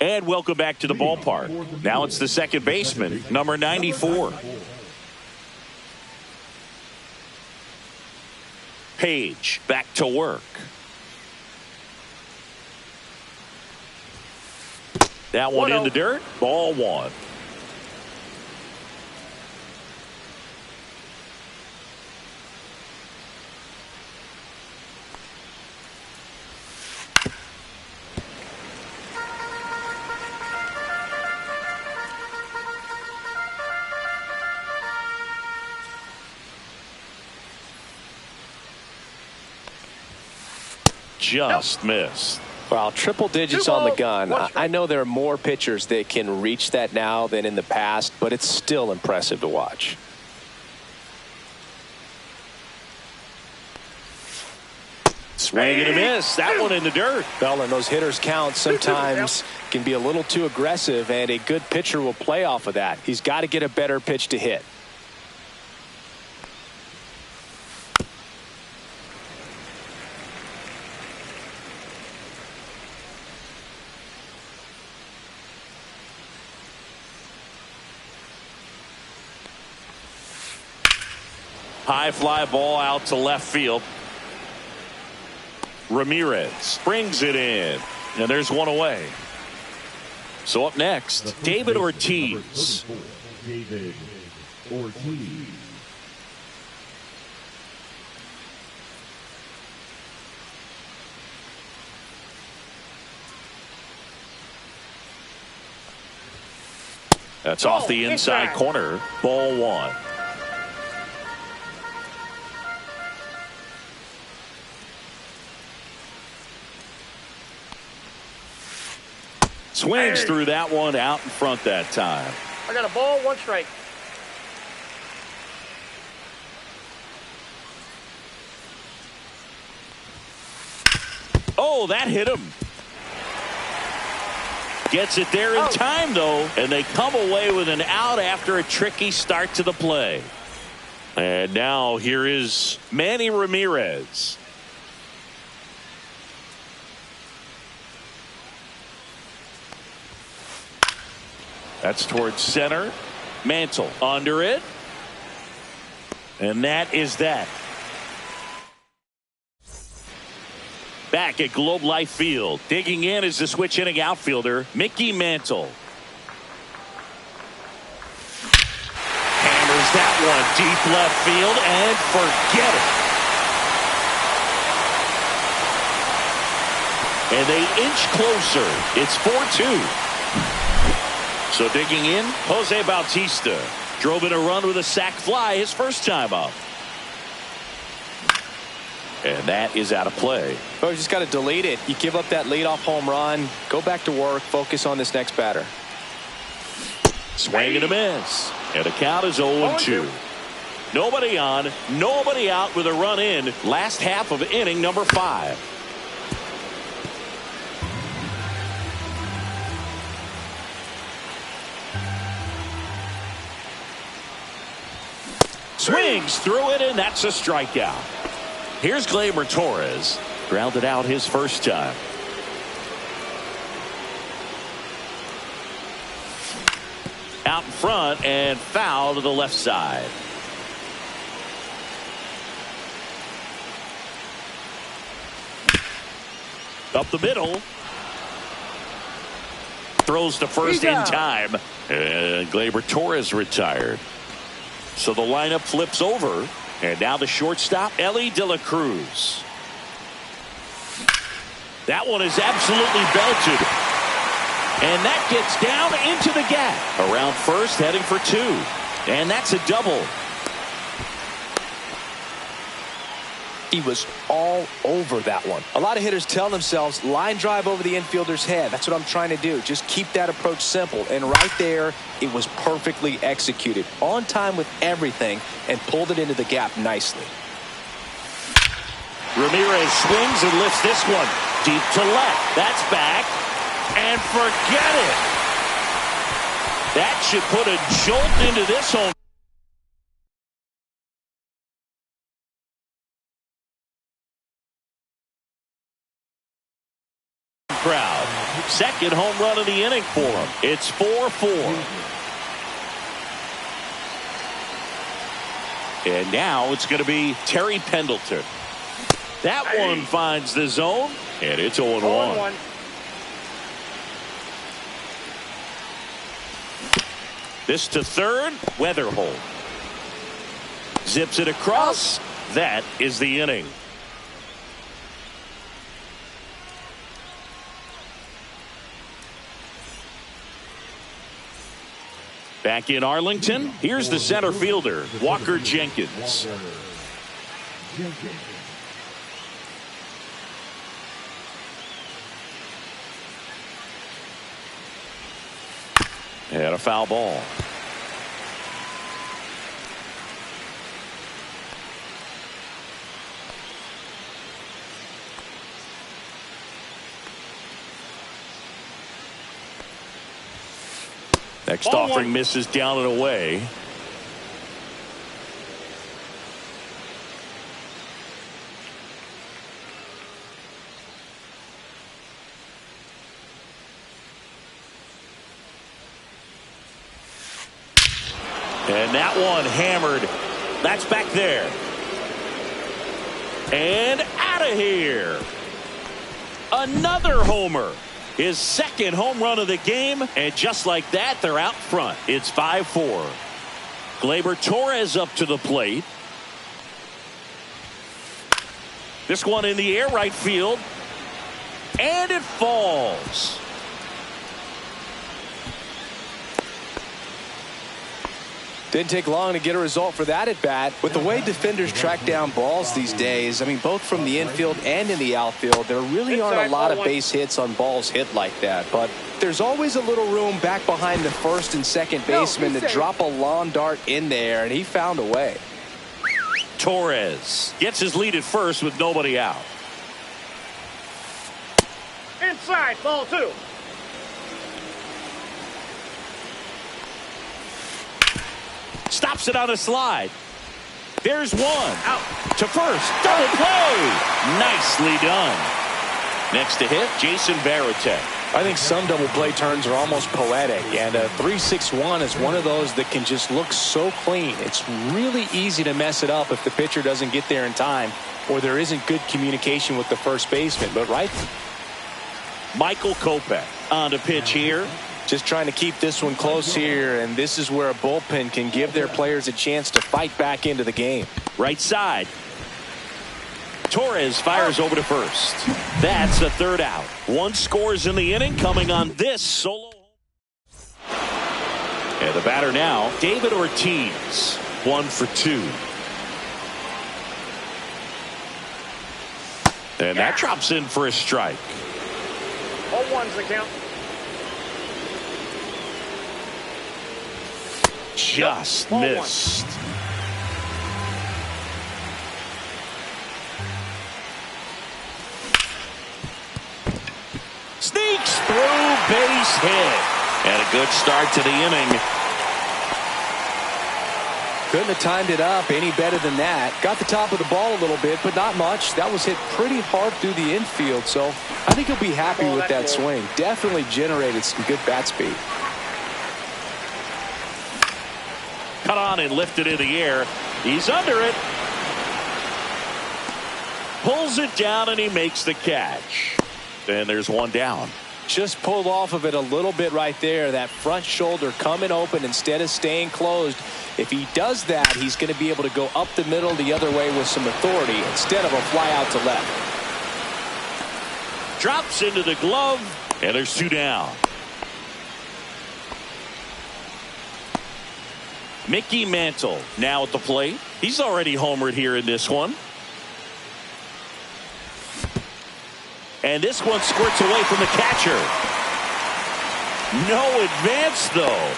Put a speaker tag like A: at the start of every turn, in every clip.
A: And welcome back to the ballpark. Now it's the second baseman, number 94. Page back to work. That one in the dirt. Ball one. Just missed.
B: Well, triple digits on the gun. I know there are more pitchers that can reach that now than in the past, but it's still impressive to watch.
A: Swing and a miss. That one in the dirt.
B: Well, and those hitters count sometimes can be a little too aggressive, and a good pitcher will play off of that. He's got to get a better pitch to hit.
A: High fly ball out to left field. Ramirez brings it in. And there's one away. So up next, David Ortiz.
C: David Ortiz.
A: That's off the inside corner. Ball one. Swings through that one out in front that time.
D: I got a ball, one strike.
A: Oh, that hit him. Gets it there in time, though, and they come away with an out after a tricky start to the play. And now here is Manny Ramirez. That's towards center. Mantle under it. And that is that. Back at Globe Life Field. Digging in is the switch hitting outfielder, Mickey Mantle. Hammers that one deep left field and forget it. And they inch closer. It's 4-2. So digging in, Jose Bautista drove in a run with a sac fly his first time up. And that is out of play.
B: Oh, you just got to delete it. You give up that leadoff home run. Go back to work. Focus on this next batter.
A: Swing and a miss. And the count is 0-2. Nobody on, nobody out with a run in. Last half of inning number 5. Swings through it, and that's a strikeout. Here's Gleyber Torres. Grounded out his first time. Out in front and foul to the left side. Up the middle. Throws to first in time. And Gleyber Torres retired. So the lineup flips over. And now the shortstop, Ellie De La Cruz. That one is absolutely belted. And that gets down into the gap. Around first, heading for 2. And that's a double.
B: He was all over that one. A lot of hitters tell themselves, line drive over the infielder's head. That's what I'm trying to do. Just keep that approach simple. And right there, it was perfectly executed. On time with everything and pulled it into the gap nicely.
A: Ramirez swings and lifts this one. Deep to left. That's back. And forget it. That should put a jolt into this home crowd. Second home run of the inning for him. It's 4-4. And now it's going to be Terry Pendleton. That one finds the zone, and it's 0-1. This to third, Weatherholt. Zips it across. That is the inning. Back in Arlington, here's the center fielder, Walker Jenkins. And a foul ball. Next offering misses down and away. And that one hammered. That's back there. And out of here. Another homer. His second home run of the game, and just like that, they're out front. It's 5-4. Gleyber Torres up to the plate. This one in the air, right field. And it falls.
B: Didn't take long to get a result for that at bat. With the way defenders track down balls these days, I mean, both from the infield and in the outfield, there really aren't a lot of base hits on balls hit like that. But there's always a little room back behind the first and second baseman to drop a lawn dart in there, and he found a way.
A: Torres gets his lead at first with nobody out.
D: Inside, ball 2.
A: Stops it on a slide. There's one. Out to first. Double play. Nicely done. Next to hit, Jason Varitek.
B: I think some double play turns are almost poetic, and a 3-6-1 is one of those that can just look so clean. It's really easy to mess it up if the pitcher doesn't get there in time or there isn't good communication with the first baseman. But right,
A: Michael Kopech on the pitch here.
B: Just trying to keep this one close here, and this is where a bullpen can give their players a chance to fight back into the game.
A: Right side. Torres fires over to first. That's the third out. One scores in the inning coming on this solo. And the batter now, David Ortiz. 1 for 2. And that drops in for a strike.
D: 0-1's the count.
A: Just missed. Sneaks through, base hit. And a good start to the inning.
B: Couldn't have timed it up any better than that. Got the top of the ball a little bit, but not much. That was hit pretty hard through the infield, so I think he'll be happy with that swing. Definitely generated some good bat speed.
A: Cut on and lifted in the air. He's under it. Pulls it down and he makes the catch. And there's one down.
B: Just pulled off of it a little bit right there. That front shoulder coming open instead of staying closed. If he does that, he's going to be able to go up the middle the other way with some authority instead of a fly out to left.
A: Drops into the glove, and there's 2 down. Mickey Mantle now at the plate. He's already homered here in this one. And this one squirts away from the catcher. No advance, though.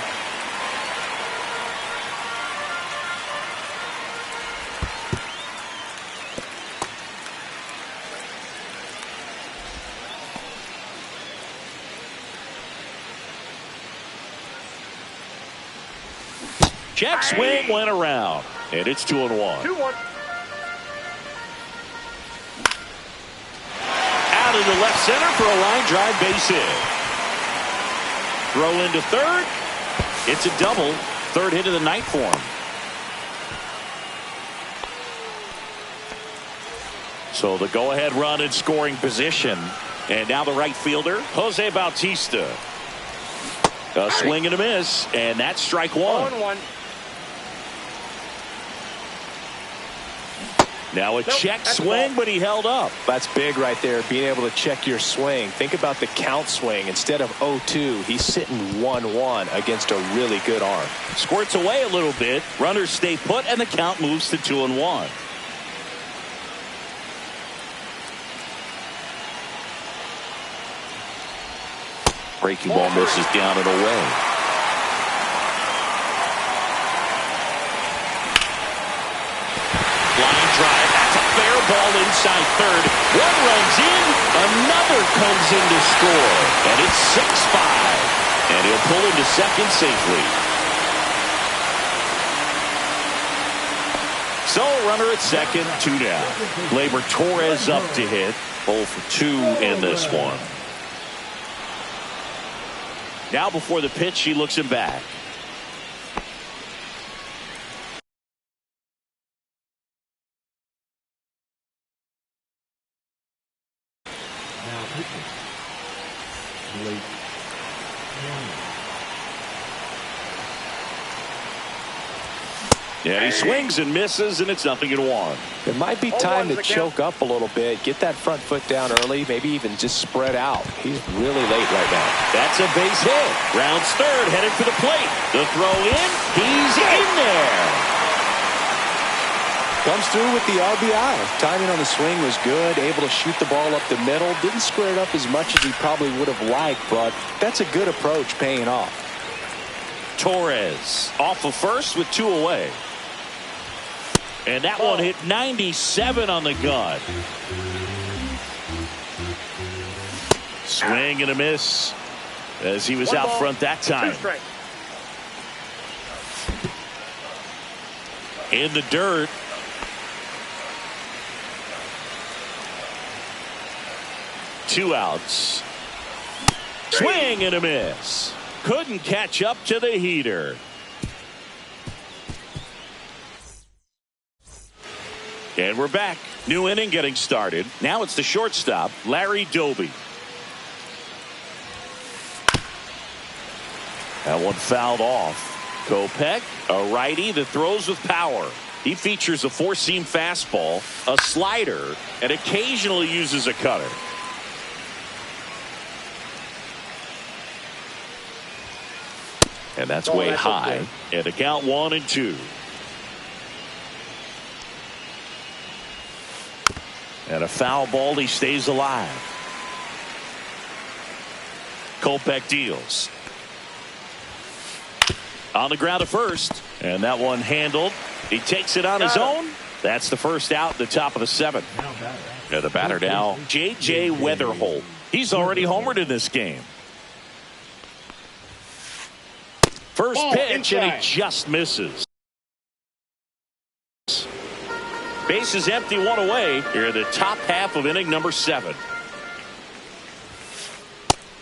A: Check swing went around, and it's 2-1.
D: 2-1.
A: Out into left center for a line drive base hit. Throw into third. It's a double. Third hit of the night for him. So the go-ahead run in scoring position. And now the right fielder, Jose Bautista. A swing and a miss, and that's strike one.
D: 0-1.
A: Now a check swing, but he held up.
B: That's big right there, being able to check your swing. Think about the count swing. Instead of 0-2, he's sitting 1-1 against a really good arm.
A: Squirts away a little bit. Runners stay put, and the count moves to 2-1. Breaking ball misses down and away. Line drive. That's a fair ball inside third. One runs in. Another comes in to score. And it's 6-5. And he'll pull into second safely. So runner at second, 2 down. Gleyber Torres up to hit. 0 for 2 in this one. Now before the pitch, he looks him back.
C: Now pitching. Blake.
A: Yeah, he swings and misses, and it's 0-1.
B: It might be time to choke up a little bit, get that front foot down early, maybe even just spread out. He's really late right now.
A: That's a base hit. Rounds third, headed for the plate. The throw in, he's in there.
B: Comes through with the RBI. Timing on the swing was good, able to shoot the ball up the middle. Didn't square it up as much as he probably would have liked, but that's a good approach paying off.
A: Torres off of first with 2 away. And that one hit 97 on the gun. Swing and a miss as he was out front that time. In the dirt. Two outs. Swing and a miss. Couldn't catch up to the heater. And we're back. New inning getting started. Now it's the shortstop, Larry Doby. That one fouled off. Kopech, a righty that throws with power. He features a four-seam fastball, a slider, and occasionally uses a cutter. And that's way high. And a count 1-2. And a foul ball, he stays alive. Kopech deals. On the ground at first. And that one handled. He takes it on his own. That's the first out at the top of the 7th. And the batter now, J.J. Weatherholt. He's already homered in this game. First pitch, and he just misses. Base is empty, 1 away. Here in the top half of inning number 7.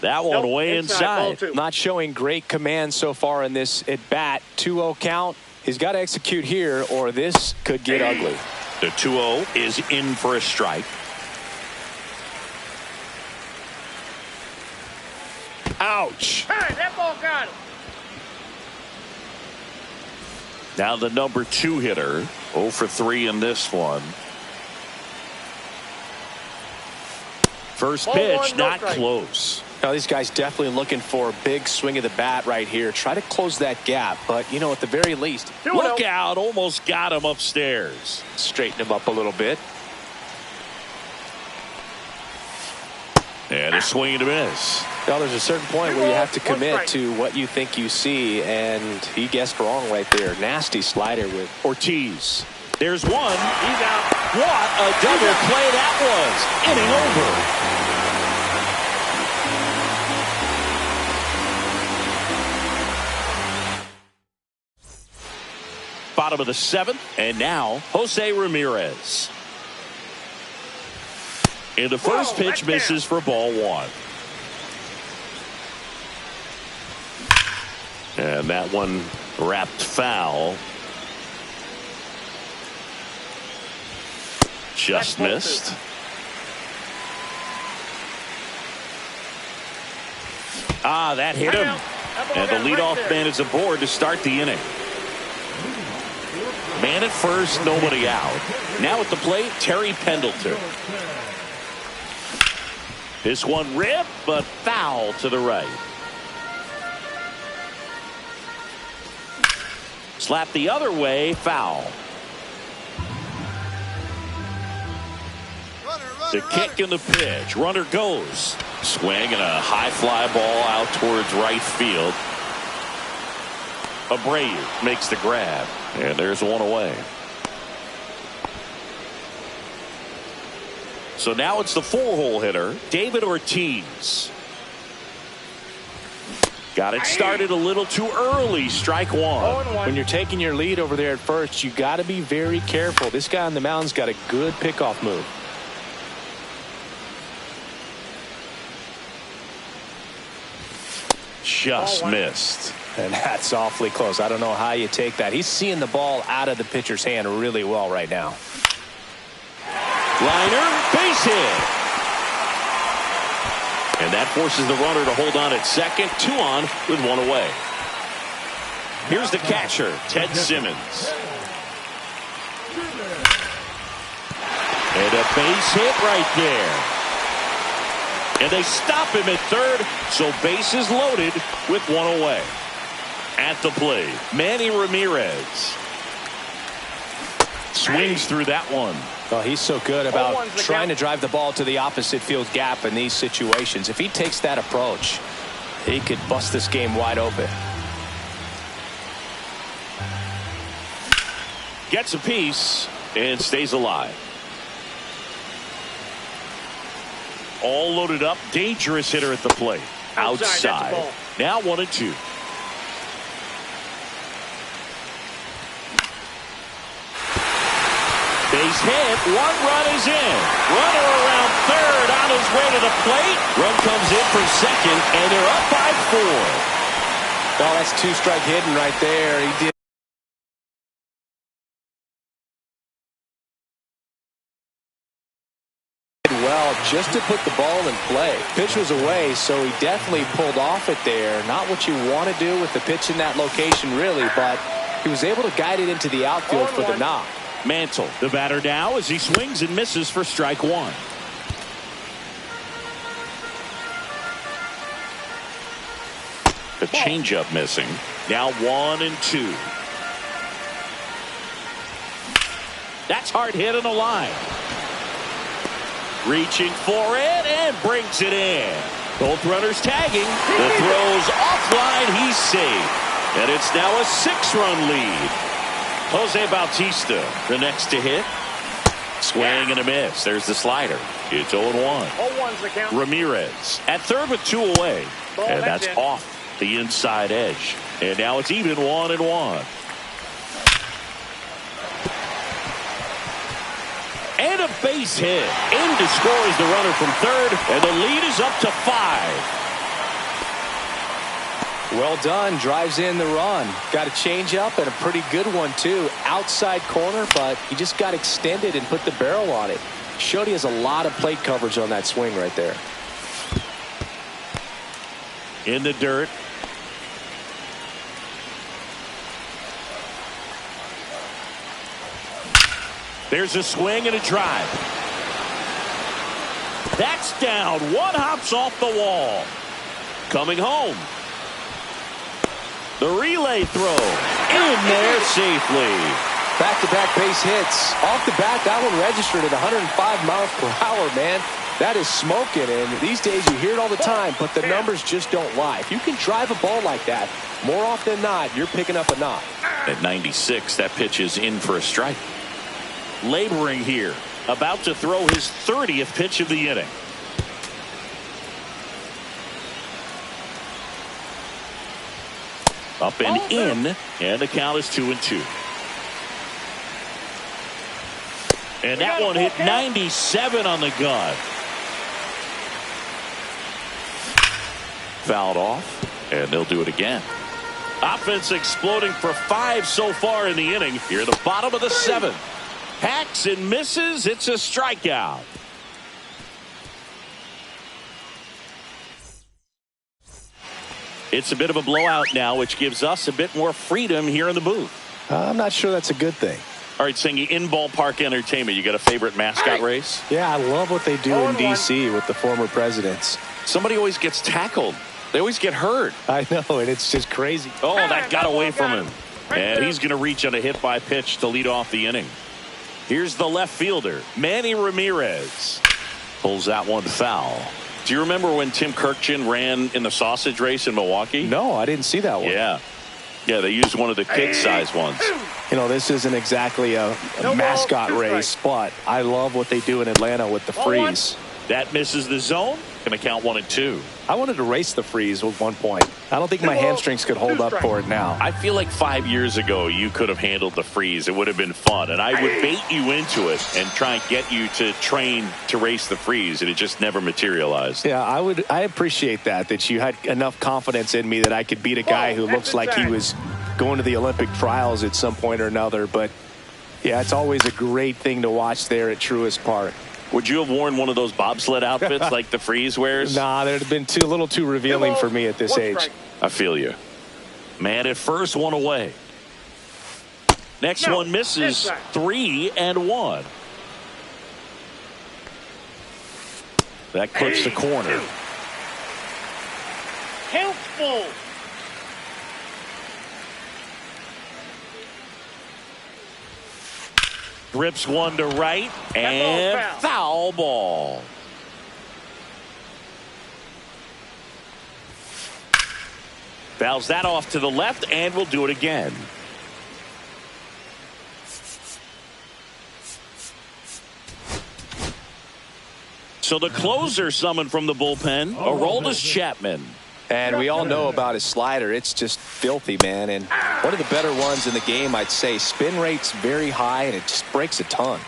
A: That one away inside.
B: Not showing great command so far in this at bat. 2-0 count. He's got to execute here, or this could get ugly.
A: The 2-0 is in for a strike. Ouch.
D: Hey, that ball got him.
A: Now the number 2 hitter, 0 for 3 in this one. First pitch, not close.
B: Now these guys definitely looking for a big swing of the bat right here. Try to close that gap, but you know, at the very least,
A: look out, almost got him upstairs.
B: Straighten him up a little bit.
A: And a swing and a miss.
B: Now there's a certain point where you have to commit to what you think you see, and he guessed wrong right there. Nasty slider with
A: Ortiz. There's one.
D: He's out.
A: What a double play that was. Inning over. Bottom of the 7th, and now Jose Ramirez. And the first pitch misses for ball one. And that one wrapped foul. Just missed. That hit him. And the leadoff man is aboard to start the inning. Man at first, nobody out. Now at the plate, Terry Pendleton. This one ripped, but foul to the right. Slap the other way, foul. The kick and the pitch. Runner goes. Swing and a high fly ball out towards right field. Abreu makes the grab. And there's one away. So now it's the 4-hole hitter, David Ortiz. Got it started a little too early. Strike one.
B: When you're taking your lead over there at first, you got to be very careful. This guy on the mound's got a good pickoff move.
A: Just missed.
B: And that's awfully close. I don't know how you take that. He's seeing the ball out of the pitcher's hand really well right now.
A: Liner, base hit. And that forces the runner to hold on at second. 2 on with 1 away. Here's the catcher, Ted Simmons. And a base hit right there. And they stop him at third, so bases loaded with 1 away. At the plate, Manny Ramirez. Swings through that one.
B: Well, he's so good about trying to drive the ball to the opposite field gap in these situations. If he takes that approach, he could bust this game wide open.
A: Gets a piece and stays alive. All loaded up. Dangerous hitter at the plate. Outside. Now 1-2. Base hit. 1 run is in. Runner around third on his way to the plate. Run comes in for second, and they're up by 4.
B: Well, that's 2-strike hitting right there. He did well just to put the ball in play. Pitch was away, so he definitely pulled off it there. Not what you want to do with the pitch in that location, really, but he was able to guide it into the outfield for the knock.
A: Mantle, the batter now as he swings and misses for strike 1. The changeup missing. Now 1-2. That's hard hit on the line. Reaching for it and brings it in. Both runners tagging. The throw's offline. He's safe. And it's now a 6-run lead. Jose Bautista, the next to hit. Swing and a miss. There's the slider. It's 0-1.
D: 0-1's the count.
A: Ramirez at third with 2 away. And that's off the inside edge. And now it's even 1-1. And a base hit. In to score is the runner from third. And the lead is up to 5.
B: Well done. Drives in the run. Got a changeup and a pretty good one, too. Outside corner, but he just got extended and put the barrel on it. Showed he has a lot of plate coverage on that swing right there.
A: In the dirt. There's a swing and a drive. That's down. 1 hops off the wall. Coming home. The relay throw. In there safely.
B: Back-to-back base hits. Off the bat, that one registered at 105 miles per hour, man. That is smoking, and these days you hear it all the time, but the numbers just don't lie. If you can drive a ball like that, more often than not, you're picking up a knock.
A: At 96, that pitch is in for a strike. Laboring here. About to throw his 30th pitch of the inning. Up and in, and the count is 2-2. And that one hit 97 on the gun. Fouled off, and they'll do it again. Offense exploding for 5 so far in the inning. Here at the bottom of the 7th. Hacks and misses. It's a strikeout. It's a bit of a blowout now, which gives us a bit more freedom here in the booth.
B: I'm not sure that's a good thing.
A: All right, Singy, in ballpark entertainment, you got a favorite mascot race?
B: Yeah, I love what they do in D.C. with the former presidents.
A: Somebody always gets tackled. They always get hurt.
B: I know, and it's just crazy.
A: Oh, that got away from him. And he's going to reach on a hit by pitch to lead off the inning. Here's the left fielder, Manny Ramirez. Pulls that one foul. Do you remember when Tim Kirkjian ran in the sausage race in Milwaukee?
B: No, I didn't see that one.
A: Yeah. Yeah, they used one of the kid-size ones.
B: You know, this isn't exactly a mascot race, but I love what they do in Atlanta with the freeze.
A: That misses the zone. Going to count 1 and 2.
B: I wanted to race the freeze at one point. I don't think my hamstrings could hold up for it now.
A: I feel like 5 years ago you could have handled the freeze. It would have been fun, and I would bait you into it and try and get you to train to race the freeze, and it just never materialized.
B: Yeah, I appreciate that you had enough confidence in me that I could beat a guy who looks like he was going to the Olympic trials at some point or another. But yeah, it's always a great thing to watch there at Truist Park.
A: Would you have worn one of those bobsled outfits like the freeze wears?
B: Nah, they'd have been a little too revealing for me at this age.
A: I feel you. Man at first, 1 away. Next one misses. 3 and 1. That clips the corner.
D: Helpful.
A: Rips one to right, and foul ball. Fouls that off to the left, and we'll do it again. So the closer summoned from the bullpen, Aroldis Chapman.
B: And we all know about his slider. It's just filthy, man. And one of the better ones in the game, I'd say. Spin rate's very high, and it just breaks a ton.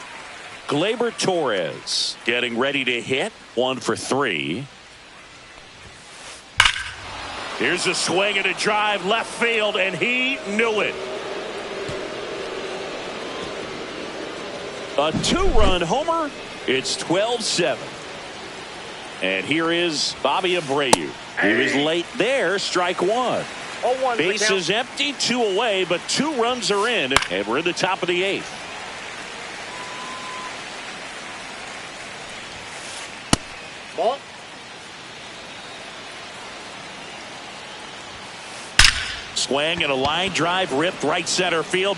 A: Gleyber Torres getting ready to hit. 1 for 3. Here's a swing and a drive left field, and he knew it. A 2-run homer. It's 12-7. And here is Bobby Abreu. He was late there. Strike 1. Bases empty, 2 away, but 2 runs are in, and we're in the top of the 8th.
D: Ball.
A: Swing and a line drive ripped right center field.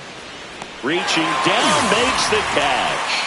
A: Reaching down, makes the catch.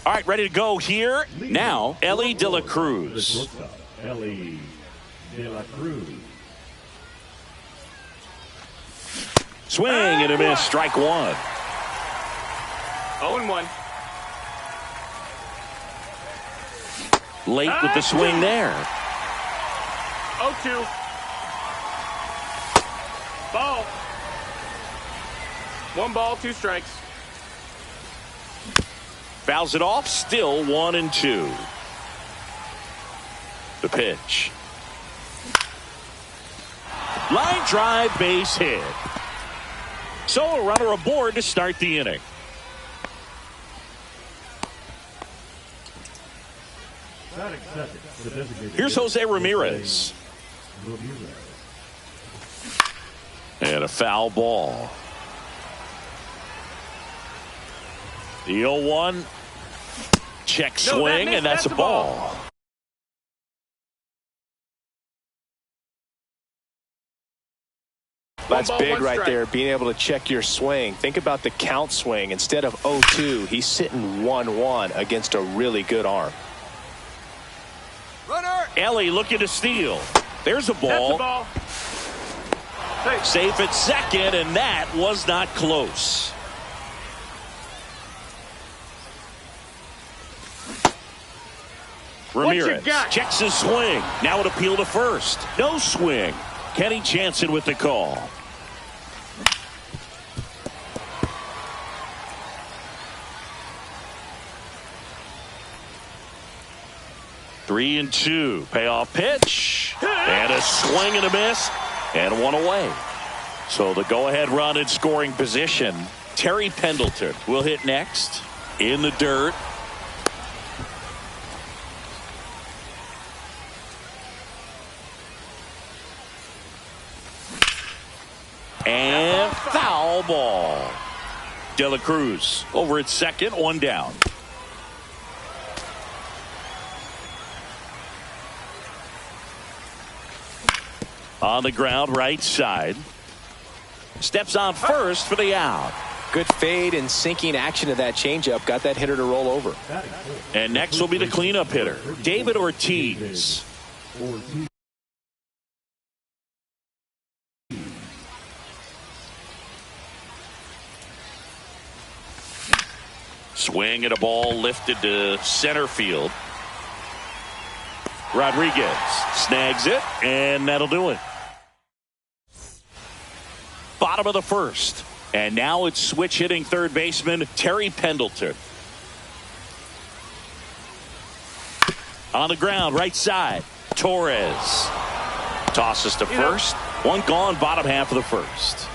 A: All right, ready to go here. Now, Ellie De La Cruz.
C: Shortstop, Ellie De La Cruz.
A: Swing and a miss, strike one.
E: 0-1.
A: Late with the swing there.
E: 0-2. Ball. 1 ball, 2 strikes.
A: Fouls it off, still 1-2. The pitch. Line drive, base hit. So a runner aboard to start the inning. Here's Jose Ramirez. And a foul ball. The 0-1. Check swing, and that's a ball.
B: That's big right there, being able to check your swing. Think about the count swing. Instead of 0-2, he's sitting 1-1 against a really good arm.
E: Runner.
A: Ellie looking to steal. There's a ball.
E: That's a ball.
A: Safe at second, and that was not close. Ramirez checks his swing. Now it appeal to first. No swing. Kenny Jansen with the call. Three and two. Payoff pitch. And a swing and a miss. And one away. So the go-ahead run in scoring position. Terry Pendleton will hit next. In the dirt. And foul ball. De La Cruz over at second, 1 down. On the ground, right side. Steps on first for the out.
B: Good fade and sinking action of that changeup. Got that hitter to roll over.
A: And next will be the cleanup hitter, David Ortiz. Swing and a ball lifted to center field. Rodriguez snags it, and that'll do it. Bottom of the first. And now it's switch hitting third baseman Terry Pendleton. On the ground, right side. Torres tosses to first. One gone, bottom half of the first.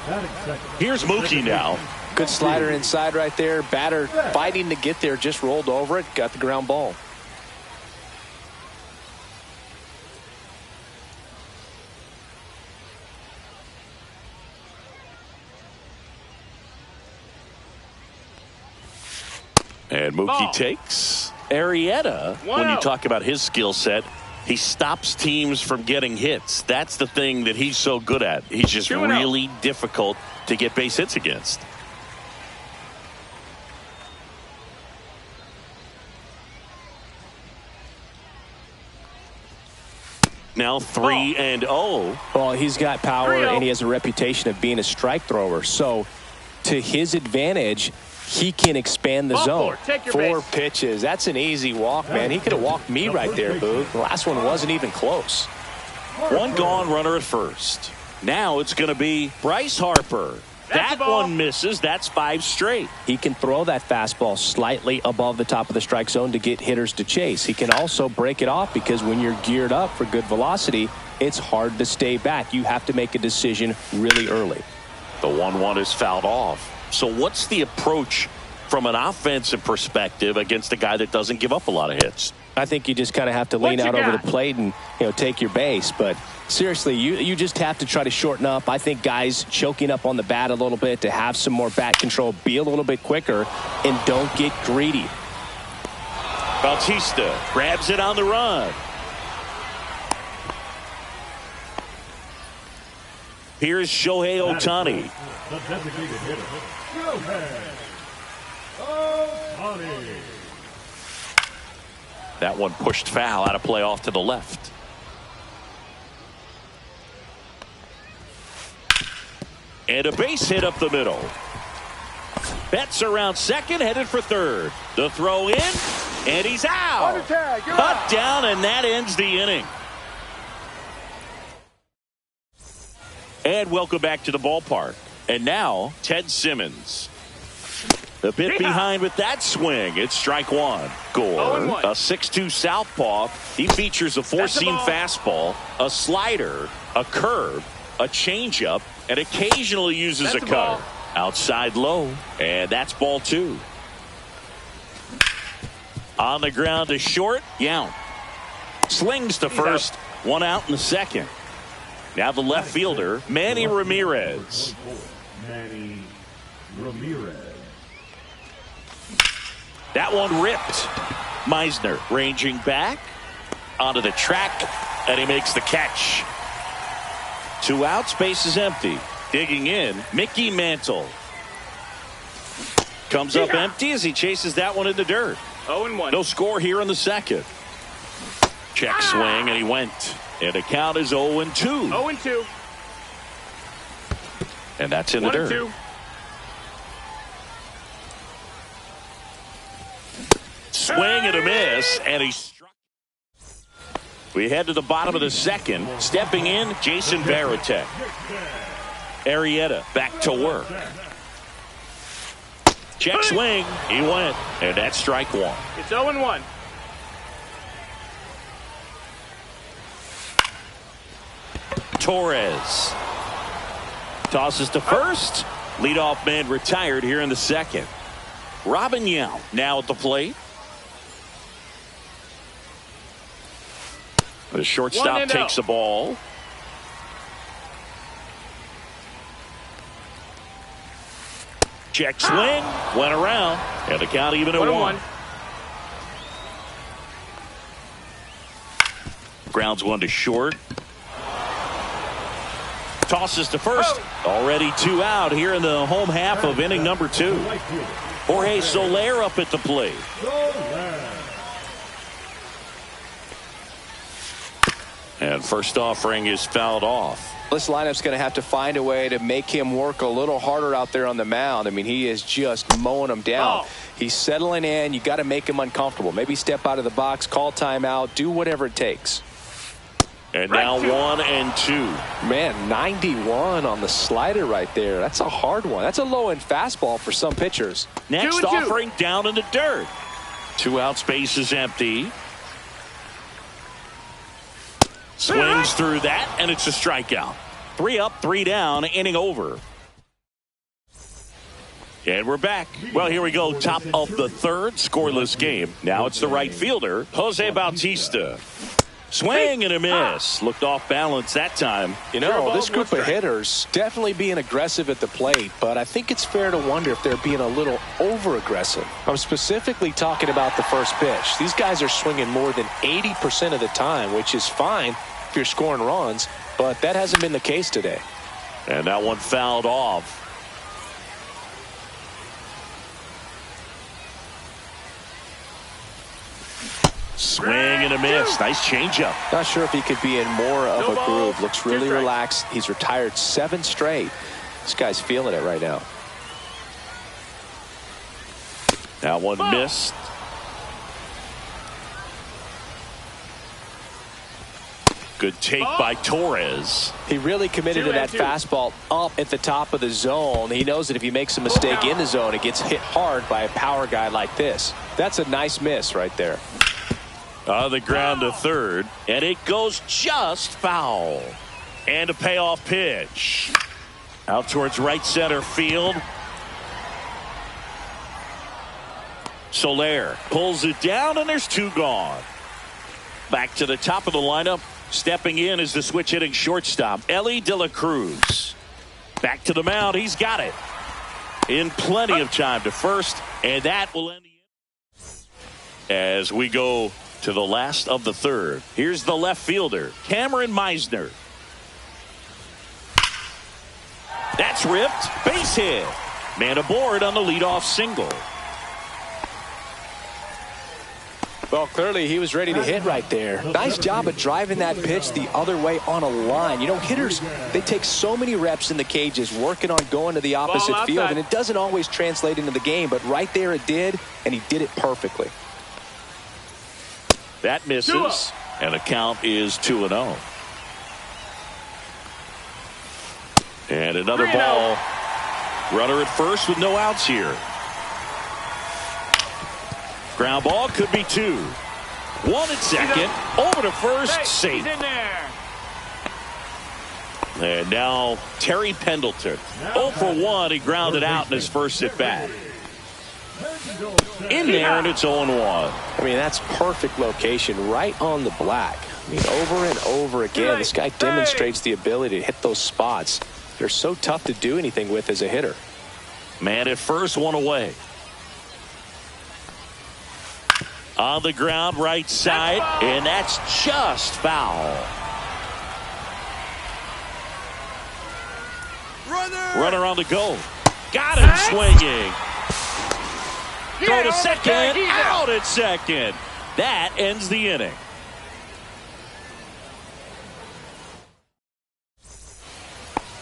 A: Here's Mookie now.
B: Good slider inside right there. Batter fighting to get there, just rolled over it, got the ground ball.
A: And Mookie takes Arrieta. When you talk about his skill set, he stops teams from getting hits. That's the thing that he's so good at. He's just really difficult to get base hits against. Now 3-0.
B: Well, he's got power and he has a reputation of being a strike thrower. So to his advantage, he can expand the zone. 4 pitches. That's an easy walk, man. He could have walked me right there, Boog. The last one wasn't even close.
A: One gone, runner at first. Now it's going to be Bryce Harper. That one misses. That's 5 straight.
B: He can throw that fastball slightly above the top of the strike zone to get hitters to chase. He can also break it off because when you're geared up for good velocity, it's hard to stay back. You have to make a decision really early.
A: The 1-1 is fouled off. So what's the approach from an offensive perspective against a guy that doesn't give up a lot of hits?
B: I think you just kind of have to lean out over the plate and take your base. But seriously, you just have to try to shorten up. I think guys choking up on the bat a little bit to have some more bat control, be a little bit quicker, and don't get greedy.
A: Bautista grabs it on the run. Here's Shohei Ohtani.
C: The designated hitter, Shohei Ohtani.
A: That one pushed foul out of play off to the left. And a base hit up the middle. Betts around second, headed for third. The throw in, and he's out. Cut down, and that ends the inning. And welcome back to the ballpark. And now, Ted Simmons. A bit behind with that swing. It's strike one. Gore, a 6'2 southpaw. He features a four-seam fastball, a slider, a curve, a changeup, and occasionally uses a cutter. Outside low, and that's ball two. On the ground to short, Yount. Slings to first, one out in the second. Now the left fielder, Manny Ramirez.
C: Manny Ramirez.
A: That one ripped. Meisner ranging back onto the track, and he makes the catch. 2 outs, base is empty. Digging in, Mickey Mantle. Comes up empty as he chases that one in the dirt.
E: 0-1.
A: No score here in the second. Check swing, and he went. And the count is 0-2.
E: 0-2.
A: And that's in the dirt.
E: 1-2.
A: Swing and a miss, and he struck. We head to the bottom of the second. Stepping in, Jason Varitek. Arrieta back to work. Check swing. He went. And that's strike one.
E: It's 0-1.
A: Torres tosses to first. Leadoff man retired here in the second. Robin Yount now at the plate. The shortstop takes the ball. Check swing, went around, and the count even at 1. Grounds one to short. Tosses to first. Already 2 out here in the home half of inning number 2. Jorge Soler up at the plate. And first offering is fouled off.
B: This lineup's going to have to find a way to make him work a little harder out there on the mound. I mean, he is just mowing them down. He's settling in. You got to make him uncomfortable. Maybe step out of the box, call timeout, do whatever it takes.
A: And now 1-2.
B: Man, 91 on the slider right there. That's a hard one. That's a low-end fastball for some pitchers.
A: Next offering down in the dirt. 2 outs, base is empty. Swings through that, and it's a strikeout. 3 up, 3 down, inning over. And we're back. Well, here we go. Top of the third, scoreless game. Now it's the right fielder, Jose Bautista. Swing and a miss. Looked off balance that time.
B: You know, this group of hitters definitely being aggressive at the plate, but I think it's fair to wonder if they're being a little over-aggressive. I'm specifically talking about the first pitch. These guys are swinging more than 80% of the time, which is fine if you're scoring runs, but that hasn't been the case today.
A: And that one fouled off. Swing and a miss. Nice changeup.
B: Not sure if he could be in more of a groove. Looks really relaxed. He's retired 7 straight. This guy's feeling it right now.
A: That one missed. Good take by Torres.
B: He really committed to that fastball up at the top of the zone. He knows that if he makes a mistake in the zone, it gets hit hard by a power guy like this. That's a nice miss right there.
A: On the ground to third, and it goes just foul. And a payoff pitch. Out towards right center field. Soler pulls it down, and there's 2 gone. Back to the top of the lineup. Stepping in is the switch hitting shortstop, Ellie De La Cruz. Back to the mound. He's got it. In plenty of time to first, and that will end the inning. As we go to the last of the third. Here's the left fielder, Cameron Meisner. That's ripped. Base hit. Man aboard on the leadoff single.
B: Well, clearly he was ready to hit right there. Nice job of driving that pitch the other way on a line. You know, hitters, they take so many reps in the cages working on going to the opposite field, and it doesn't always translate into the game, but right there it did, and he did it perfectly.
A: That misses, and the count is 2-0. And another ball. Runner at first with no outs here. Ground ball could be 2. 1 at second. Over to first. Safe.
E: He's in there.
A: And now Terry Pendleton. 0 for 1. He grounded out in his first at bat. In there, and it's 0-1.
B: I mean, that's perfect location right on the black. I mean, over and over again, this guy demonstrates the ability to hit those spots. They're so tough to do anything with as a hitter.
A: Man at first, 1 away. On the ground, right side, and that's just foul. Runner on the go. Got him swinging. Throw to second, out at second. That ends the inning.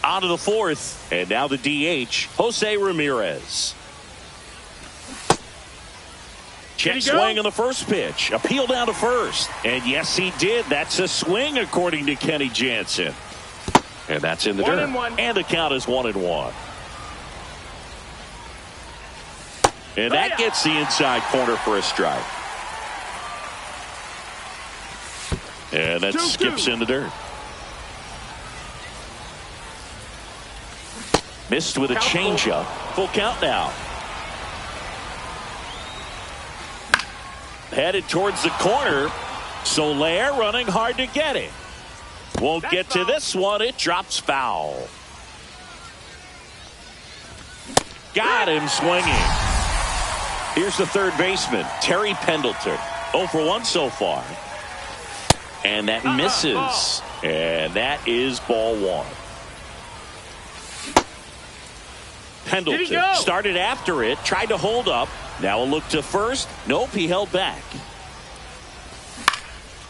A: On to the 4th, and now the DH, Jose Ramirez. Check swing on the first pitch. Appeal down to first. And yes, he did. That's a swing, according to Kenny Jansen. And that's in the dirt. And the count is 1-1. And that gets the inside corner for a strike. And that skips in the dirt. Missed with a changeup. Full count now. Headed towards the corner. Soler running hard to get it. Won't get to this one. It drops foul. Got him swinging. Here's the third baseman, Terry Pendleton. 0 for 1 so far. And that misses. And that is ball 1. Pendleton started after it, tried to hold up. Now a look to first. Nope, he held back.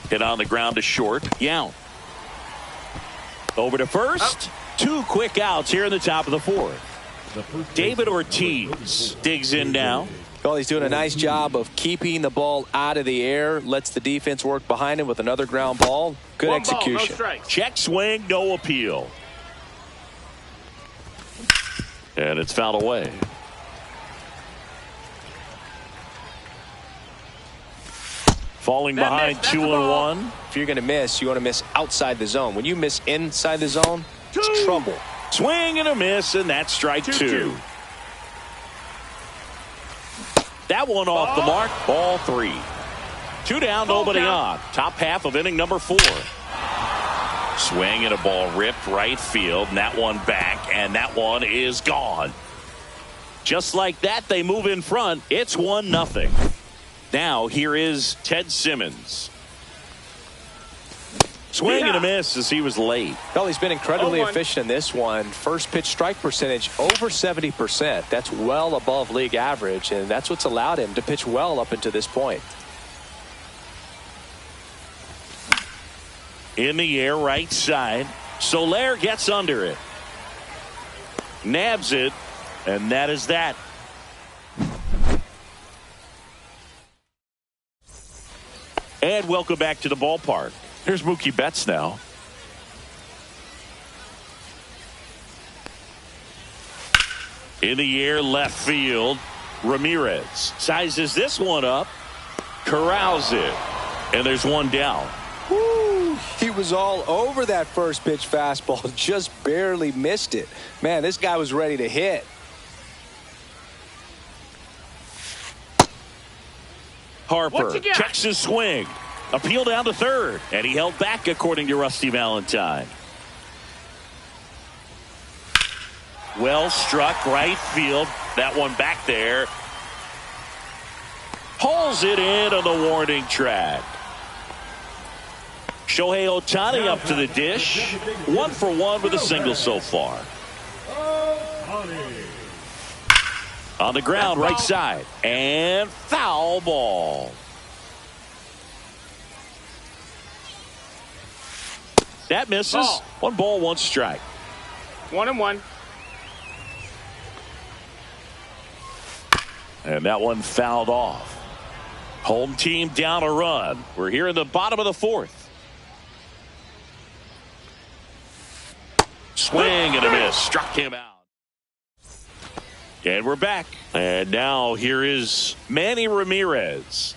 A: Hit on the ground to short. Yount. Over to first. 2 quick outs here in the top of the 4th. David Ortiz digs in now.
B: Well, he's doing a nice job of keeping the ball out of the air. Lets the defense work behind him with another ground ball. Good execution.
E: Ball, no
A: check swing, no appeal. And it's fouled away. Falling behind 2-1.
B: If you're going to miss, you want to miss outside the zone. When you miss inside the zone, it's trouble.
A: Swing and a miss, and that's strike 2. That one off the mark. Ball 3. 2 down, nobody on. Top half of inning number 4. Swing and a ball ripped right field, and that one back, and that one is gone. Just like that, they move in front. It's 1-0. Now here is Ted Simmons. Swing and a miss as he was late.
B: Well, he's been incredibly efficient in this one. First pitch strike percentage over 70%. That's well above league average, and that's what's allowed him to pitch well up until this point.
A: In the air, right side. Soler gets under it. Nabs it, and that is that. And welcome back to the ballpark. Here's Mookie Betts now. In the air, left field. Ramirez sizes this one up. Corrals it. And there's one down.
B: Woo, he was all over that first pitch fastball. Just barely missed it. Man, this guy was ready to hit.
A: Harper checks his swing. Appeal down to third. And he held back, according to Rusty Valentine. Well struck right field. That one back there. Pulls it in on the warning track. Shohei Ohtani up to the dish. 1 for 1 with a single so far. On the ground, right side. And foul ball. That misses.
E: Ball.
A: 1 ball, 1 strike.
E: 1-1.
A: And that one fouled off. Home team down a run. We're here in the bottom of the 4th. Swing and a miss. Struck him out. And we're back. And now here is Manny Ramirez.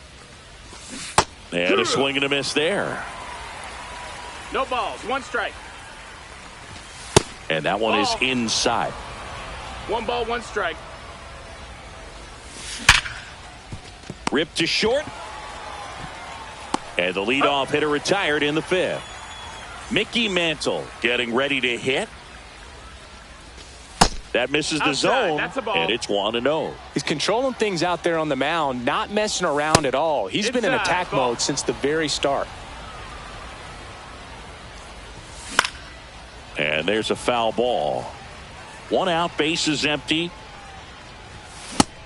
A: And a swing and a miss there.
E: No balls. 1 strike.
A: And that one is inside.
E: 1 ball, 1 strike.
A: Ripped to short. And the leadoff hitter retired in the 5th. Mickey Mantle getting ready to hit. That misses the zone,
E: That's a ball.
A: and it's 1-0.
B: He's controlling things out there on the mound, not messing around at all. He's been in attack
E: ball.
B: mode since the very start.
A: And there's a foul ball. 1 out, bases empty.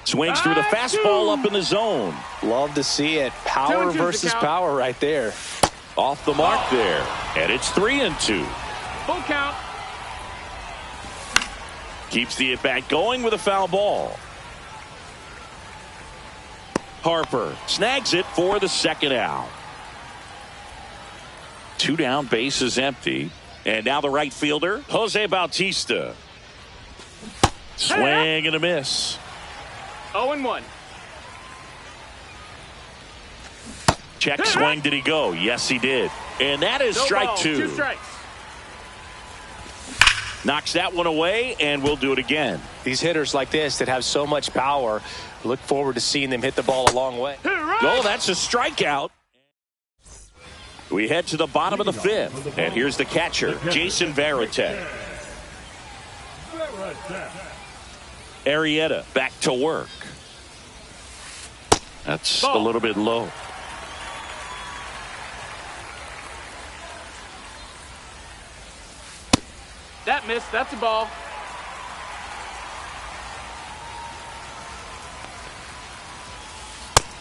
A: Swings through the fastball up in the zone.
B: Love to see it. Power
E: 2-2's the
B: versus
E: count.
B: power right there.
A: Off the mark there. And it's 3-2.
E: Full count.
A: Keeps the at-bat going with a foul ball. Harper snags it for the 2nd out. 2 down, bases empty. And now the right fielder, Jose Bautista. Swing and a miss.
E: 0-1.
A: Check swing. Did he go? Yes, he did. And that is
E: No
A: strike
E: ball,
A: 2.
E: 2 strikes.
A: Knocks that one away, and we'll do it again.
B: These hitters like this that have so much power, look forward to seeing them hit the ball a long way.
A: Oh, that's a strikeout. We head to the bottom of the 5th, and here's the catcher, Jason Varitek. Arrieta back to work. That's a little bit low.
E: That missed. That's a ball.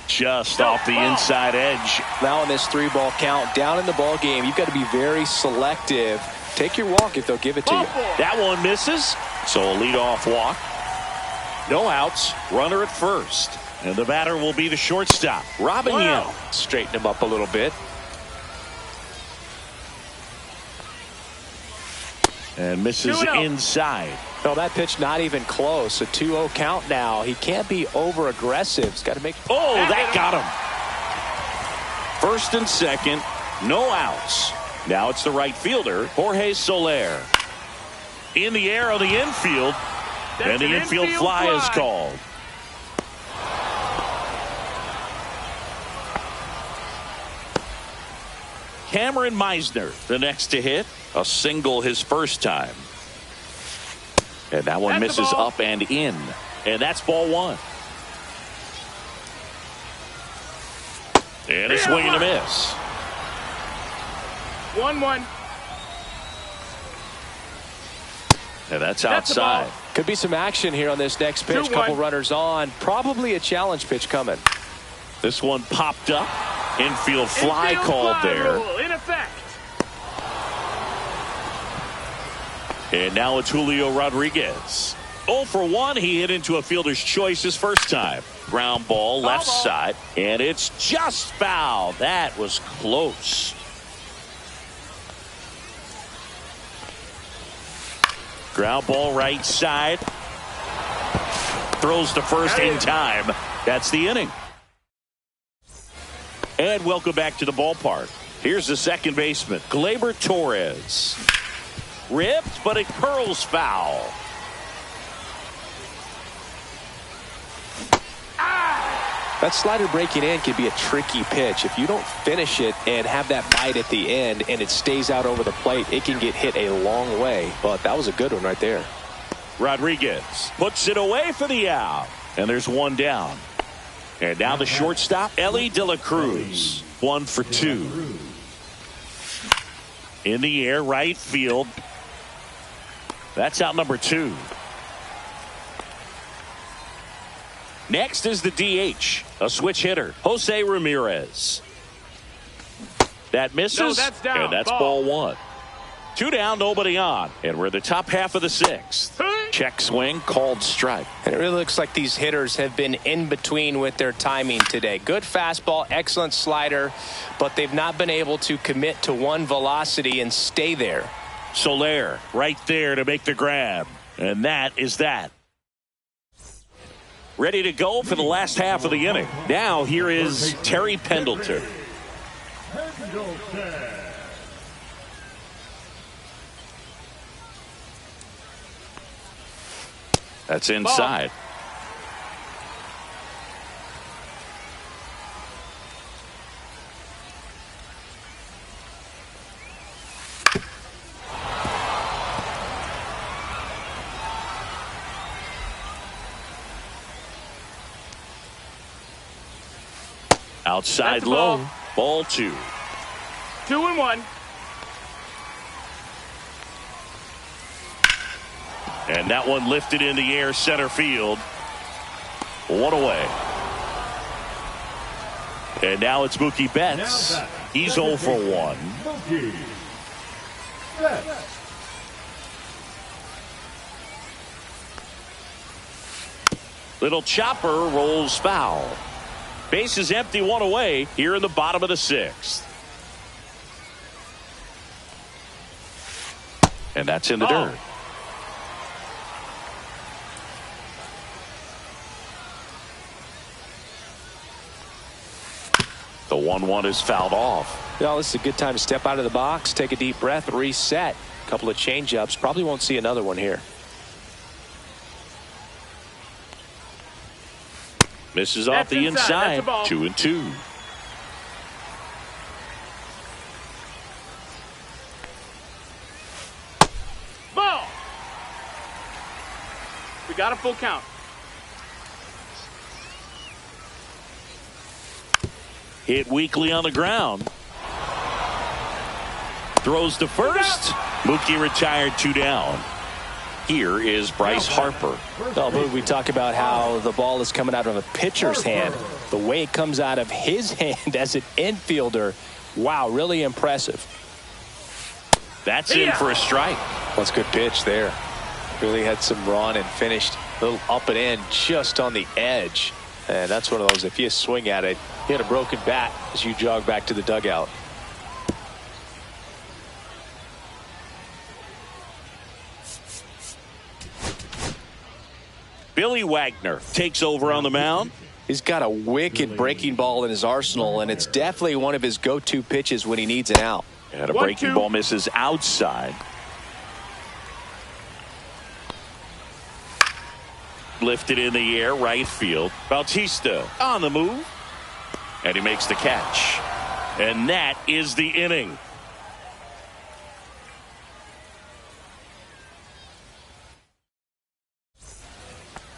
A: Just off the inside edge.
B: Now in this 3-ball count, down in the ball game, you've got to be very selective. Take your walk if they'll give it to you.
A: That one misses. So a leadoff walk. No outs. Runner at first. And the batter will be the shortstop, Robin Young.
B: Straighten him up a little bit.
A: And misses
E: 2-0.
A: inside.
B: No, that pitch not even close. A 2-0 count now. He can't be over aggressive. He's got to make.
A: Oh, that got him. 1st and 2nd. No outs. Now it's the right fielder, Jorge Soler. In the air on the infield. And the infield fly is called. Cameron Meisner, the next to hit. A single his first time. And that one misses up and in. And that's ball 1. And a swing and a miss.
E: 1-1.
A: And that's outside.
B: Could be some action here on this next pitch.
E: 2-1.
B: Couple runners on. Probably a challenge pitch coming.
A: This one popped up. Infield fly
E: Infield
A: called
E: fly
A: there.
E: rule in effect.
A: And now it's Julio Rodriguez. 0 for 1. He hit into a fielder's choice his first time. Ground ball left side. And it's just foul. That was close. Ground ball right side. Throws to first in time. That's the inning. And welcome back to the ballpark. Here's the second baseman, Gleyber Torres. Ripped, but it curls foul.
B: That slider breaking in can be a tricky pitch. If you don't finish it and have that bite at the end and it stays out over the plate, it can get hit a long way. But that was a good one right there.
A: Rodriguez puts it away for the out. And there's 1 down. And now the shortstop, Ellie De La Cruz. 1 for 2. In the air, right field. That's out number 2. Next is the DH, a switch hitter, Jose Ramirez. That misses,
E: No, that's down.
A: and that's
E: Ball.
A: ball 1. Two down, nobody on. And we're in the top half of the sixth. Check swing, called strike.
B: And it really looks like these hitters have been in between with their timing today. Good fastball, excellent slider, but they've not been able to commit to one velocity and stay there.
A: Soler right there to make the grab. And that is that. Ready to go for the last half of the inning. Now here is Terry Pendleton. That's inside. Outside low. Ball 2.
E: 2-1.
A: And that one lifted in the air, center field. One away. And now it's Mookie Betts. He's 0 for 1.
C: Mookie Betts.
A: Little chopper rolls foul. Base is empty, one away here in the bottom of the sixth. And that's in the dirt. The 1-1 is fouled off.
B: Well, this is a good time to step out of the box, take a deep breath, reset. A couple of change-ups. Probably won't see another one here.
A: Misses off the inside. 2-2.
E: Ball. We got a full count.
A: Hit weakly on the ground. Throws to first. Mookie retired, 2 down. Here is Bryce Harper.
B: Well, we talk about how the ball is coming out of a pitcher's hand. The way it comes out of his hand as an infielder, wow, really impressive.
A: That's in for a strike.
B: That's a good pitch there. Really had some run and finished a little up and in just on the edge. And that's one of those, if you swing at it, you had a broken bat as you jog back to the dugout.
A: Billy Wagner takes over on the mound.
B: He's got a wicked breaking ball in his arsenal, and it's definitely one of his go-to pitches when he needs an out.
A: And a breaking ball misses outside. Lifted in the air, right field. Bautista on the move. And he makes the catch. And that is the inning.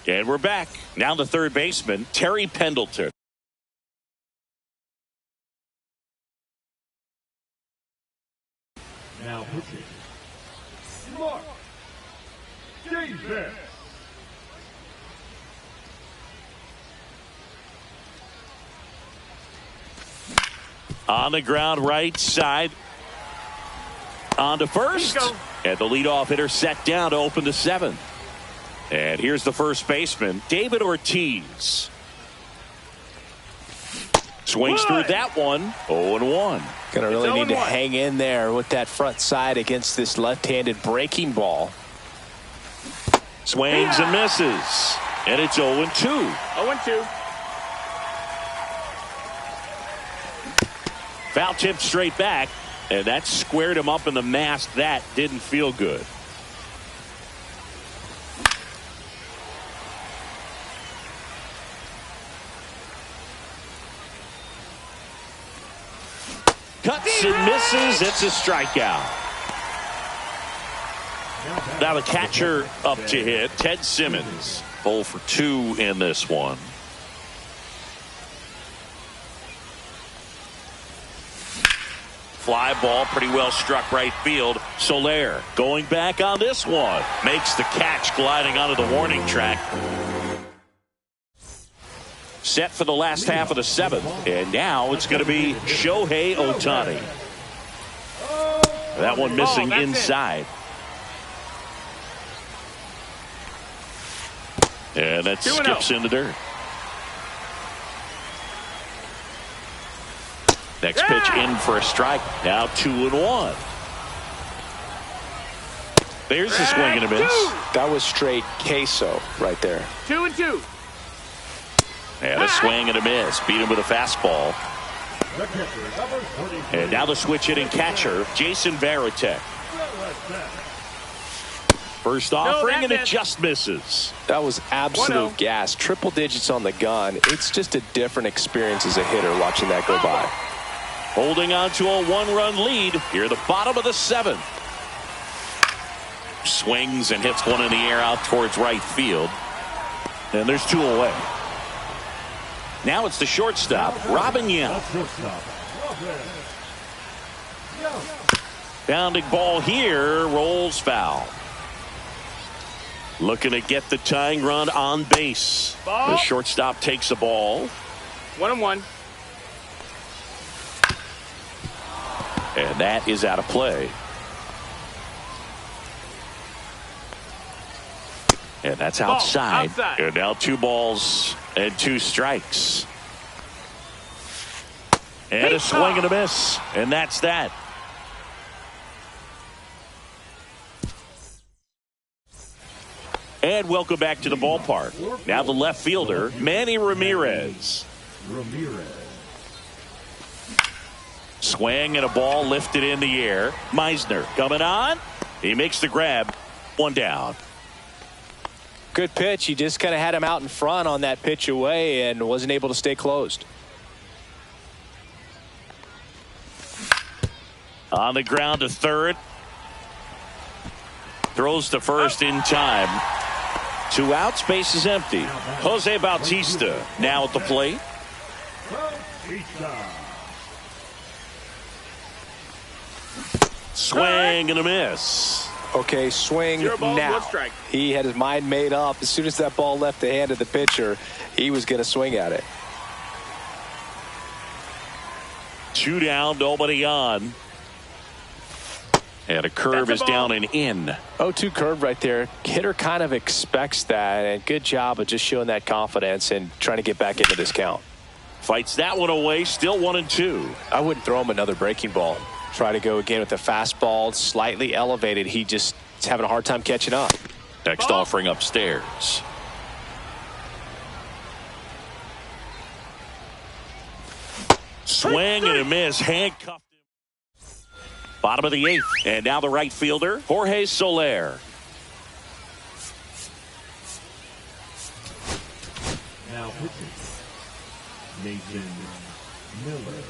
A: And we're back. Now the third baseman, Terry Pendleton.
C: Now pitching. Mark Davis.
A: On the ground, right side. On to first. And the leadoff hitter set down to open the seventh. And here's the first baseman, David Ortiz. Swings through that one. 0-1.
B: Gonna really need to hang in there with that front side against this left-handed breaking ball.
A: Swings and misses. And it's 0-2.
E: 0-2.
A: Foul tip straight back. And that squared him up in the mask. That didn't feel good. Cuts and misses. It's a strikeout. Now the catcher up to hit, Ted Simmons. 0 for 2 in this one. Fly ball pretty well struck right field. Soler going back on this one. Makes the catch gliding onto the warning track. Set for the last half of the seventh. And now it's going to be Shohei Ohtani. That one missing
E: that's
A: inside. And that
E: 2-0.
A: skips in the dirt. Next pitch in for a strike. Now 2-1. There's a swing and a miss.
B: That was straight queso right there.
E: 2-2.
A: And a swing and a miss. Beat him with a fastball.
C: The catcher, number 42.
A: And now the switch hitting catcher, Jason Varitek. First offering, and it just misses.
B: That was absolute
E: 1-0.
B: gas. Triple digits on the gun. It's just a different experience as a hitter watching that go by.
A: Holding on to a one-run lead here at the bottom of the seventh. Swings and hits one in the air out towards right field. And there's 2 away. Now it's the shortstop, Robin Young. Bounding ball here, rolls foul. Looking to get the tying run on base.
E: Ball.
A: The shortstop takes the ball.
E: 1-1.
A: And that is out of play. And that's outside.
E: Outside.
A: And now 2 balls and 2 strikes. And a swing and a miss. And that's that. And welcome back to the ballpark. Now the left fielder, Manny Ramirez. Swing and a ball lifted in the air. Meisner coming on. He makes the grab. 1 down.
B: Good pitch. He just kind of had him out in front on that pitch away and wasn't able to stay closed.
A: On the ground to third. Throws to first in time. 2 outs, base is empty. Jose Bautista now at the plate. Swing and a miss.
B: Okay, swing
E: 0 balls,
B: now.
E: 1 strike.
B: He had his mind made up. As soon as that ball left the hand of the pitcher, he was going to swing at it.
A: 2 down, nobody on. And a curve is down and in.
B: 0-2 curve right there. Hitter kind of expects that, and good job of just showing that confidence and trying to get back into this count.
A: Fights that one away, still 1-2.
B: I wouldn't throw him another breaking ball. Try to go again with the fastball, slightly elevated. He just is having a hard time catching up.
A: Next offering upstairs. Swing and a miss, handcuffed him. Bottom of the 8th, and now the right fielder, Jorge Soler.
C: Now pitching, Nathan Miller.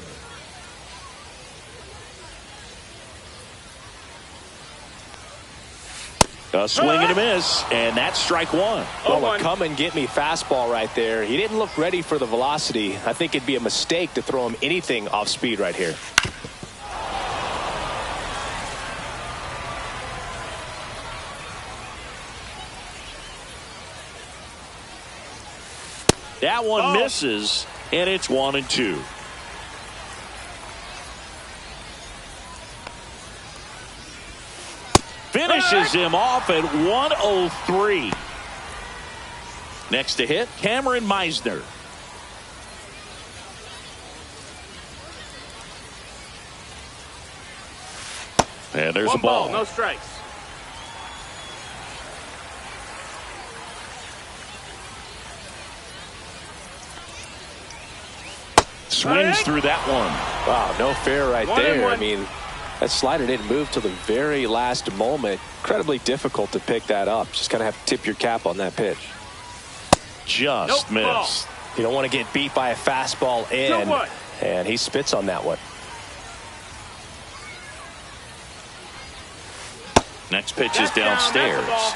A: A swing and a miss, and that's strike 1.
B: Well, a come and get me fastball right there. He didn't look ready for the velocity. I think it'd be a mistake to throw him anything off speed right here.
A: That one misses, and it's 1-2. Finishes him off at 103. Next to hit, Cameron Meisner. And there's
E: 1
A: a ball.
E: no strikes.
A: Swings through that one.
B: Wow, no fair right
E: 1-1.
B: there. I mean, that slider didn't move till the very last moment. Incredibly difficult to pick that up. Just kind of have to tip your cap on that pitch.
A: Just missed.
B: You don't want to get beat by a fastball in,
E: 2-1.
B: and he spits on that one.
A: Next pitch is downstairs.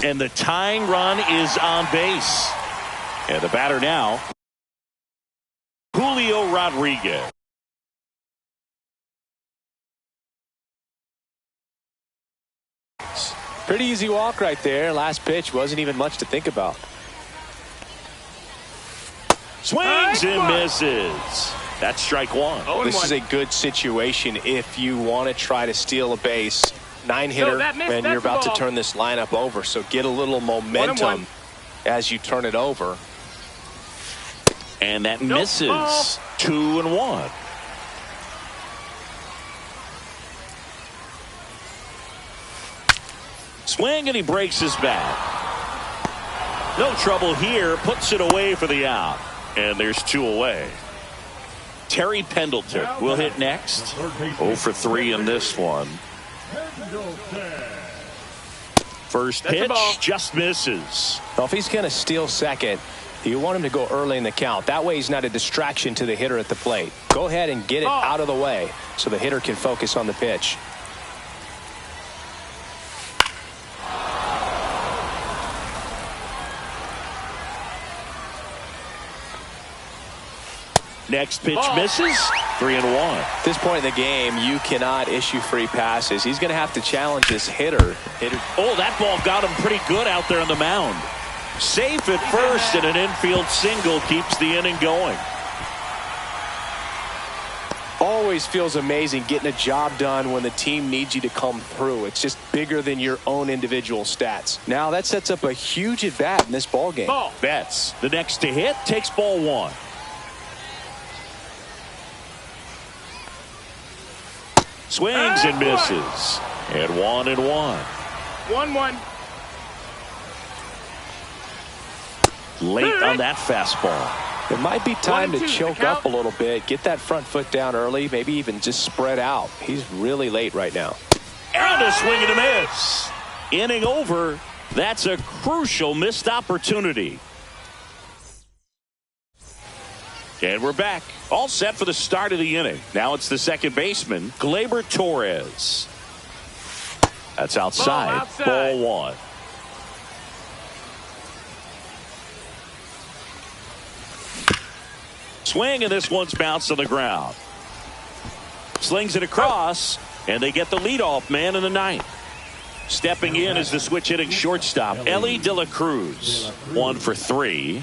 A: And the tying run is on base. And the batter now, Julio Rodriguez.
B: Pretty easy walk right there. Last pitch wasn't even much to think about.
A: Swings and misses. That's strike one.
B: This is a good situation if you want to try to steal a base. 9-hitter, and you're about to turn this lineup over. So get a little momentum as you turn it over.
A: And that misses. 2-1. Swing, and he breaks his bat. No trouble here. Puts it away for the out. And there's 2 away. Terry Pendleton will hit next. 0 for 3 in this one. First pitch just misses.
B: Well, if he's going to steal second, you want him to go early in the count. That way he's not a distraction to the hitter at the plate. Go ahead and get it out of the way so the hitter can focus on the pitch.
A: Next pitch misses. 3-1.
B: At this point in the game, you cannot issue free passes. He's going to have to challenge this hitter.
A: Oh, that ball got him pretty good out there on the mound. Safe at first, and an infield single keeps the inning going.
B: Always feels amazing getting a job done when the team needs you to come through. It's just bigger than your own individual stats. Now that sets up a huge at bat in this ball game.
A: Betts, the next to hit, takes ball 1. Swings and misses. And 1-1.
E: 1-1.
A: Late on that fastball.
B: It might be time to choke up a little bit, get that front foot down early, maybe even just spread out. He's really late right now.
A: And a swing and a miss. Inning over. That's a crucial missed opportunity. And we're back. All set for the start of the inning. Now it's the second baseman, Gleyber Torres. That's outside. Ball 1. Swing, and this one's bounced on the ground. Slings it across, and they get the leadoff man in the ninth. Stepping in is the switch hitting shortstop, Ellie De La Cruz. 1 for 3.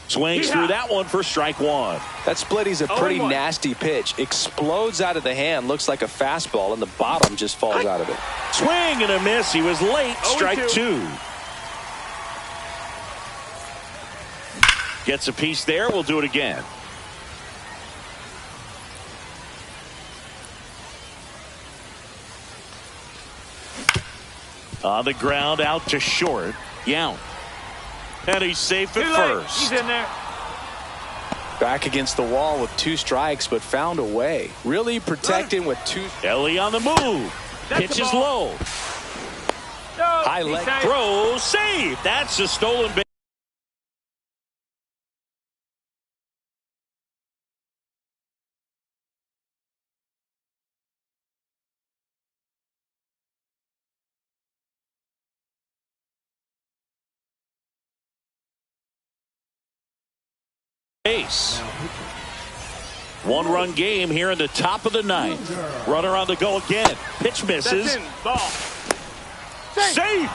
A: Swings through that one for strike 1.
B: That splitty's a pretty nasty pitch. Explodes out of the hand. Looks like a fastball, and the bottom just falls out of it.
A: Swing and a miss. He was late. Strike 2. Gets a piece there. We'll do it again. On the ground, out to short. Yount. And he's safe at first.
E: He's in there.
B: Back against the wall with 2 strikes, but found a way. Really protecting with 2.
A: Ellie on the move. Pitch is low. High leg throw. Save. That's a stolen base. Base. 1-run game here in the top of the 9th. Runner on the go again. Pitch misses.
E: Ball.
A: Safe.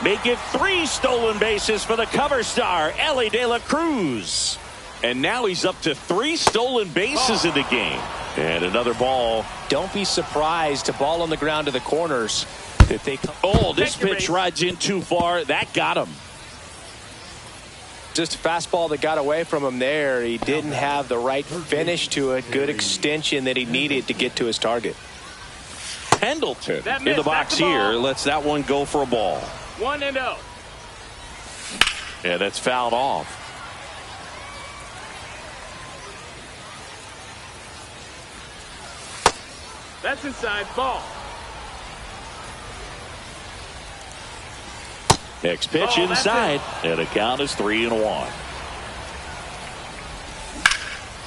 A: Make it 3 stolen bases for the cover star, Ellie De La Cruz. And now he's up to 3 stolen bases in the game. And another ball.
B: Don't be surprised to ball on the ground to the corners that they come.
A: Oh, this pitch rides in too far. That got him.
B: Just a fastball that got away from him there. He didn't have the right finish to it. Good extension that he needed to get to his target.
A: Pendleton in the box here. Lets that one go for a ball.
E: 1-0.
A: And that's fouled off.
E: That's inside. Ball.
A: Next pitch inside, and the count is 3-1.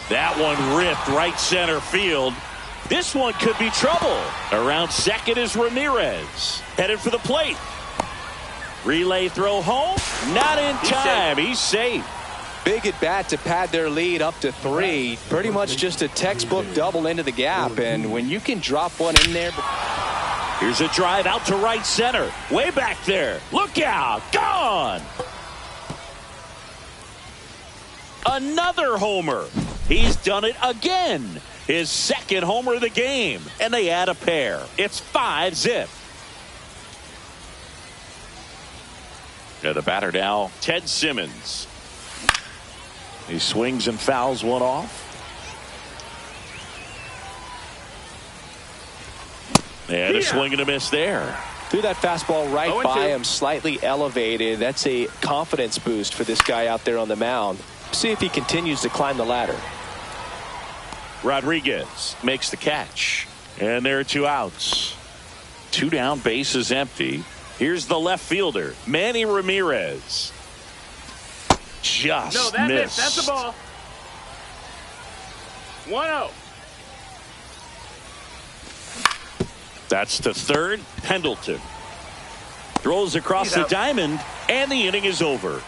A: That one ripped right center field. This one could be trouble. Around second is Ramirez. Headed for the plate. Relay throw home. Not in time. He's safe.
B: Big at bat to pad their lead up to 3. Pretty much just a textbook double into the gap. And when you can drop one in there.
A: Here's a drive out to right center. Way back there. Look out. Gone. Another homer. He's done it again. His second homer of the game. And they add a pair. It's 5-zip. And the batter now, Ted Simmons. He swings and fouls one off. And a swing and a miss there.
B: Threw that fastball right by him, slightly elevated. That's a confidence boost for this guy out there on the mound. See if he continues to climb the ladder.
A: Rodriguez makes the catch. And there are 2 outs. 2 down, base is empty. Here's the left fielder, Manny Ramirez. Just
E: no, that
A: missed.
E: That's the ball. 1-0.
A: That's to third. Pendleton throws across the diamond, and the inning is over.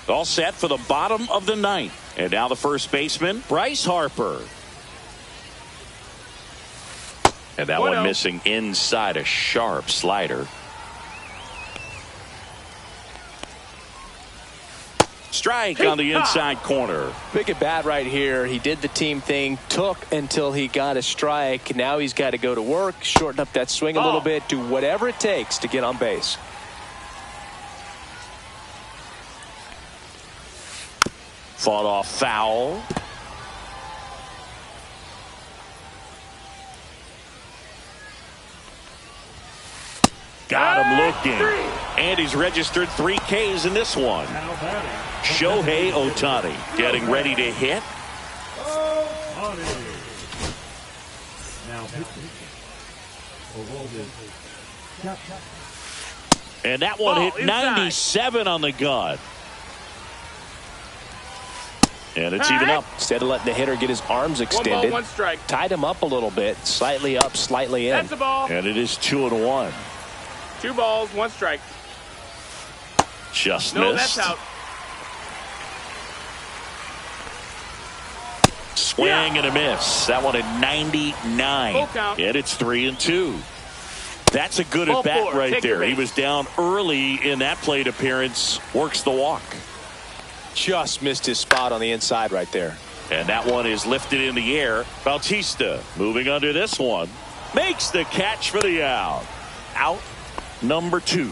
A: All set for the bottom of the 9th. And now the first baseman, Bryce Harper. And that one missing inside, a sharp slider. Strike on the inside corner.
B: Big at bat right here. He did the team thing, took until he got a strike. Now he's got to go to work, shorten up that swing a little bit, do whatever it takes to get on base.
A: Fought off foul. Got him looking. And he's registered 3 Ks in this one. Shohei Ohtani getting ready to hit.
C: Now pitching.
A: And that one hit 97 on the gun. And it's even up.
B: Instead of letting the hitter get his arms extended,
E: 1 ball, 1 strike.
B: Tied him up a little bit, slightly up, slightly in.
E: That's the ball.
A: And it is 2-1.
E: 2 balls, 1 strike.
A: Just
E: no,
A: missed.
E: That's out.
A: Swing and a miss. That one at 99.
E: Full count.
A: And it's 3-2. That's a good at bat right there. He was down early in that plate appearance. Works the walk.
B: Just missed his spot on the inside right there.
A: And that one is lifted in the air. Bautista moving under this one. Makes the catch for the out. Out number 2.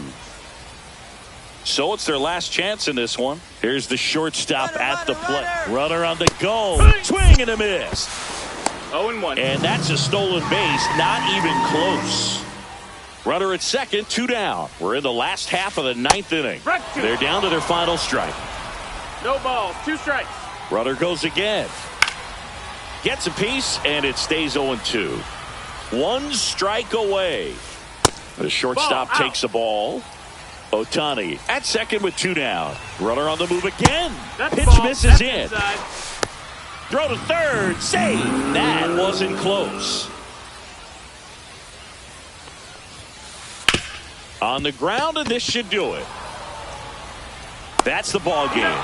A: So it's their last chance in this one. Here's the shortstop at the plate. Runner on the go. Swing and a miss.
E: 0-1.
A: And that's a stolen base. Not even close. Runner at second, 2 down. We're in the last half of the 9th inning. They're down to their final strike.
E: No balls, 2 strikes.
A: Runner goes again. Gets a piece, and it stays 0-2. 1 strike away. The shortstop takes the ball. Ohtani at second with 2 down. Runner on the move again. Pitch misses in.
E: Inside.
A: Throw to third. Save. That wasn't close. On the ground, and this should do it. That's the ball game.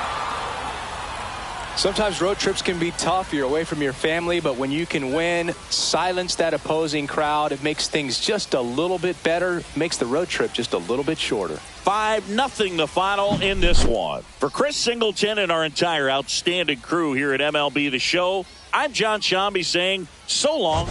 B: Sometimes road trips can be tough. You're away from your family, but when you can win, silence that opposing crowd, it makes things just a little bit better, makes the road trip just a little bit shorter.
A: 5-0 the final in this one. For Chris Singleton and our entire outstanding crew here at MLB The Show, I'm John Shambi saying so long.